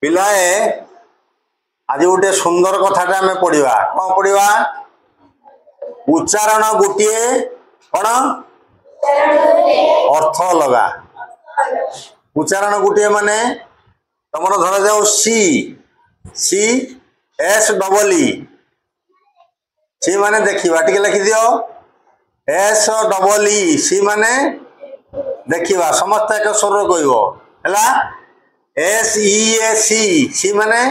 पिलाए आज गोटे सुंदर कथाटा आम पढ़ा कौन पढ़ा उच्चारण गोटे कौन अर्थ अलगा उच्चारण गोटे माने तुम धर जाओ सी सी एस डबल ई सी माने देखा टे लिखि दियो एस डबल ई सी माने देखा समस्त एक स्वर कहला एस ई ए सी सी माने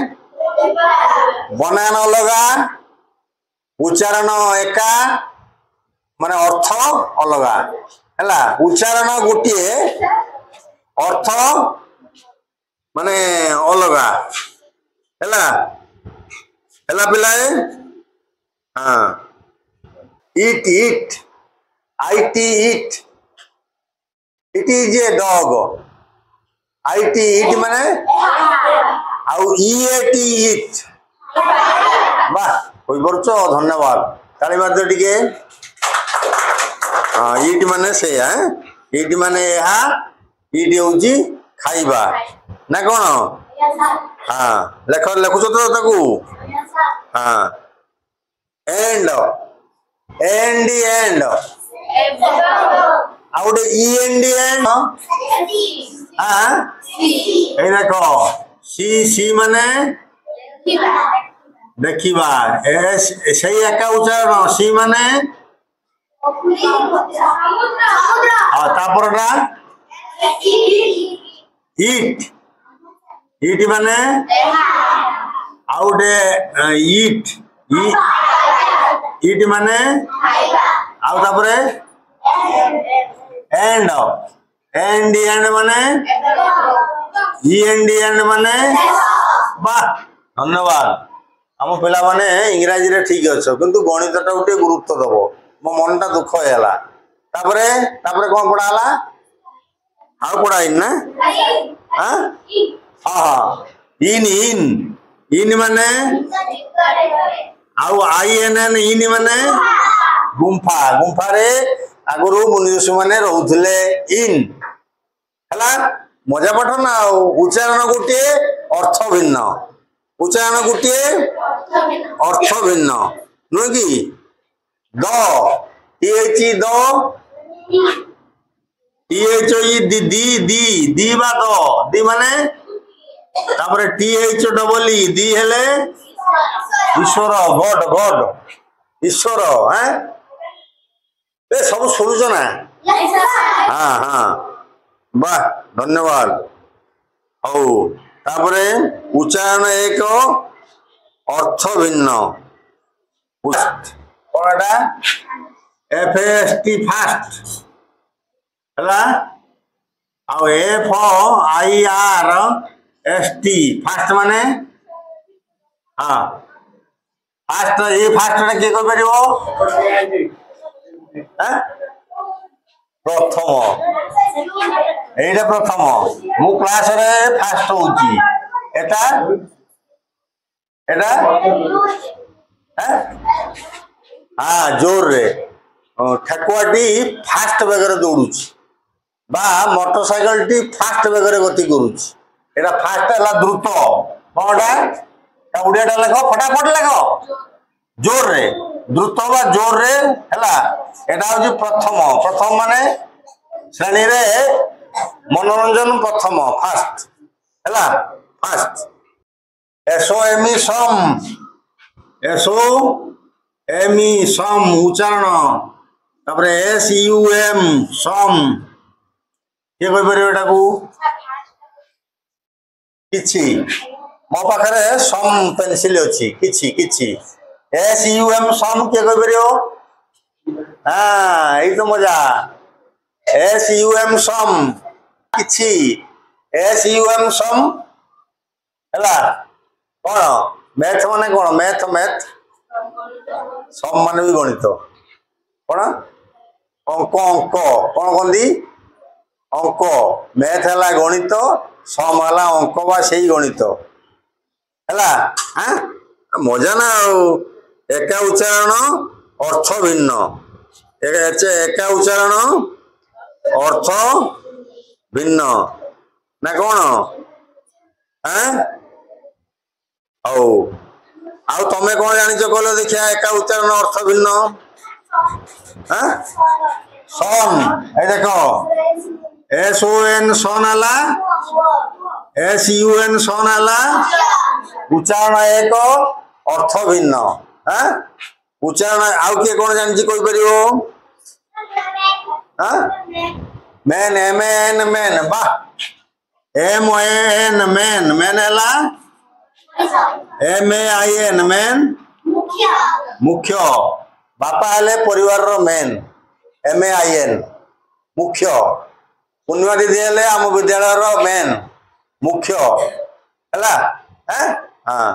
बनान अलगा उच्चारण एका माने अर्थ अलगा है उच्चारण गोटे अर्थ माने अलगा है पिलाए हाँ it it IT it it is a dog IT it माने आउ EAT इट वाह कोई बरचो धन्यवाद ताली मार दे टिके हाँ इट माने से इट माने यहाँ इट होची खाइबा ना कौन हाँ लेख लेखुच तो ताकू हाँ एंड एंड एंड आउटे END एंड हाँ ये देखो सी सी माने देखिबा सही एका उच्चारण सी माने हाँ तापरटा इट इट माने आउटे इट इट माने आउ तापरे एंड एंड एंड माने END एंड माने वाह धन्यवाद आम पिला माने इंग्राजी रे ठीक अच्छो किंतु गणित टा गोटे गुरुत्व दबो मो मनटा दुख हैला तापरे तापरे कोन पढ़ाला हाउ पढ़ाई ना हां हां इन इन इन माने आउ INN इन माने गुंफा गुंफा रे आगुरु मुनि ऋषि माने रहउथले इन हला मजा पाठ ना उच्चारण गोटे अर्थ भिन्न उच्चारण गोटे अर्थ भिन्न नुह कि द TH दी दी दी दी बा दी माने तापरे TH डबल ई दी हेले ईश्वर गॉड गॉड ईश्वर हैं ए सब सुनुछ ना हाँ हाँ वाह धन्यवाद हौ तापरे उच्चारण एक अर्थ भिन्न कौनटा FAST फास्ट है आउ FIRST फास्ट माने हाँ फास्ट ये फास्ट किए कर प्रथम एटा प्रथम मु क्लास रे फास्ट होची एटा एटा हाँ जोर रे ठेकुआटी फास्ट बेगर दौड़ुची बा मोटरसाइकल टी फास्ट बेगर गति करुची एटा फास्ट है द्रुत कौनटा उड़ियाटा लेख फटाफट लेख जोर रे द्रुत बा जोर रे है एटा हूँ प्रथम प्रथम माने श्रेणी रे मनोरंजन प्रथम फास्ट है फास्ट SOME सम SOME सम उच्चारण तापरे SUM सम ये कोई परिवार को किछि मो पाखरे सम पेंसिल अछि किछि किछि SUM सम के कोई परियो हाँ ये तो मजा SUM सम किछि SUM सम हैला कौन मैथ माने कौन मैथ मैथ सम माने भी गणित कौन अंक अंक कौन कहती अंक मैथ है गणित सम है अंक बा से गणित है हाँ मजा ना एका उच्चारण अर्थ भिन्न एका उच्चारण अर्थ भिन्न ना कौन हाँ ହଉ ଆଉ ତମେ କଣ ଜାଣିଛ କହିଲ ଦେଖିଆ ଏକା ଉଚ୍ଚାରଣ ଅର୍ଥ ଭିନ୍ନ। हाँ सन ए देखो SON सन आला SUN सन आला उच्चारण एक अर्थ भिन्न। हाँ उच्चारण आउ किए कौन जानछि कोइ परियो। हाँ मेन MAN मेन बा MAN मेन मेन आला MAIN मेन मुख्य बापा हेले परिवार रो मेन MAIN मुख्य पूर्णिमा दीदी हेले आम विद्यालय रो मेन मुख्य हैला। हैं हां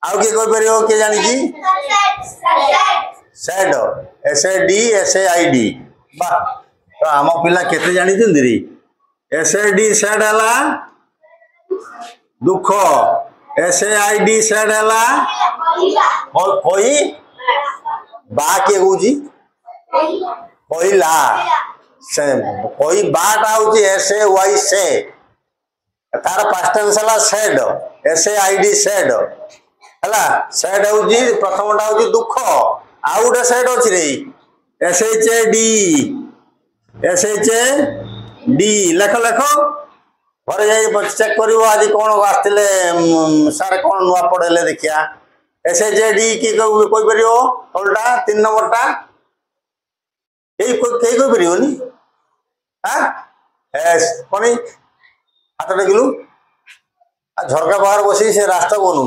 आउ के कोइ परियो के जानि छी सेड SAD बा तो आम पिला केते जानि छन रे SAD सेड हला दुख SAID सेड हला और कोई बा के होजी पहिला से कोई बाटा होची SAY से तार पास्ट टेंस हला सेड SAID सेड हला सेड होची प्रथमटा होची दुख आउ गोटे सेड अछि रे SHAD लेख लेख घरे जाई चेक करिवो आज कोन आस्तिले सारे कोन नुआ पढेले देखिया SHAD की कोई परियो उल्टा 3 नंबर टा कोई परियो नी। हाँ एस कोनी हाथ देखलु झरका बाहर बसी से रास्ता बनू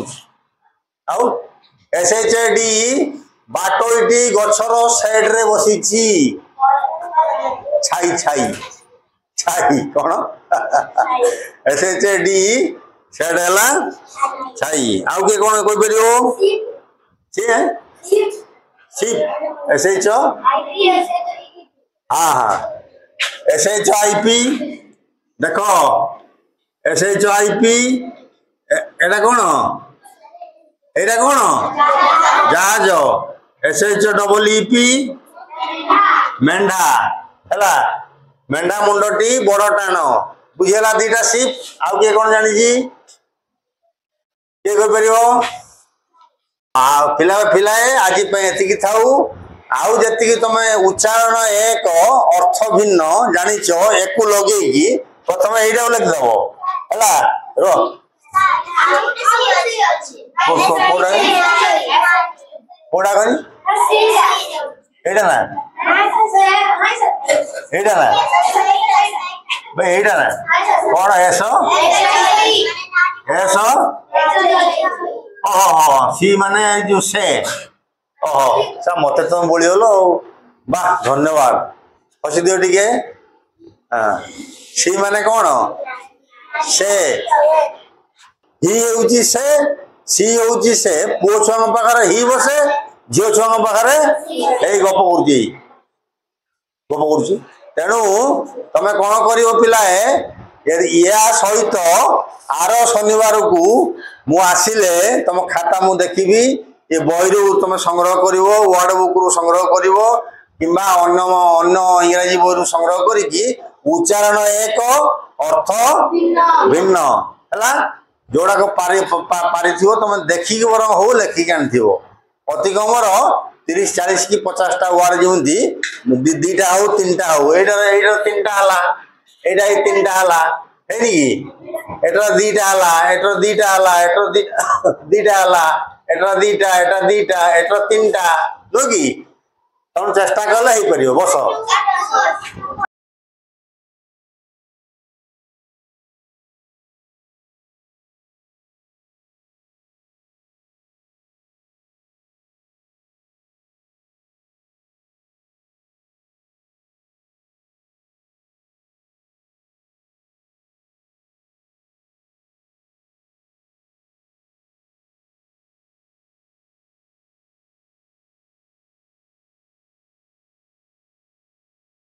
आउ SHAD बाटोइटी गछरो साइड रे बसी छी छाई छाई छाई कोन SHAD साइड हला छाई आउ के कोन कोई परियो छी है शिप SHO हाँ हाँ SHIP देखो SHIP एटा कौन जहाज SHEEP मेंढा हैला मेंढा मुंडटी बड़ टाण बुझेला दीटा शिप आउ के कौन जानि छी के कोइ परियो पिला पिलाए आज एति थाऊ आउ जति तुम उच्चारण एक अर्थ भिन्न जानिच एक लगे प्रथम यहीटा लिख दब है रो कोड़ा करी एटा ना एटा ना भाई एटा ना कौन एस ओहो सी माने जो से ओहो सा मते तुम बोली होलो वाह धन्यवाद हसी दियो टिके हां सी माने कौन से ही होउची से सी होउची से पुओ छुआ पाखरे ही बसे झियो छुआ पाखरे एई गप करूची तेणु तमे कौन करियो पिलाए या सहित आर शनिवार को मु आसिले तुम खाता मु देखिबी ये बही रु तुम संग्रह करिवो वर्ड बुक रु संग्रह करिवो किंबा अन्य इंग्रजी बही रु संग्रह करिकी उच्चारण एक अर्थ भिन्न हैला जोड़ा को पारिथिवो तुम देखिकी बरम हो लेखिक आनिथिवो अति कमर 30 40 की 50 टा वर्ड जेमती दीटा हो तीनटा हो एटा तीनटा हला एटा ही तीनटा हला है एटा दीटा हला एटा दीटा हला एटा दीटा हला एटा दीटा एटा तीनटा नो कि तुम चेष्टा कले ही परियो बस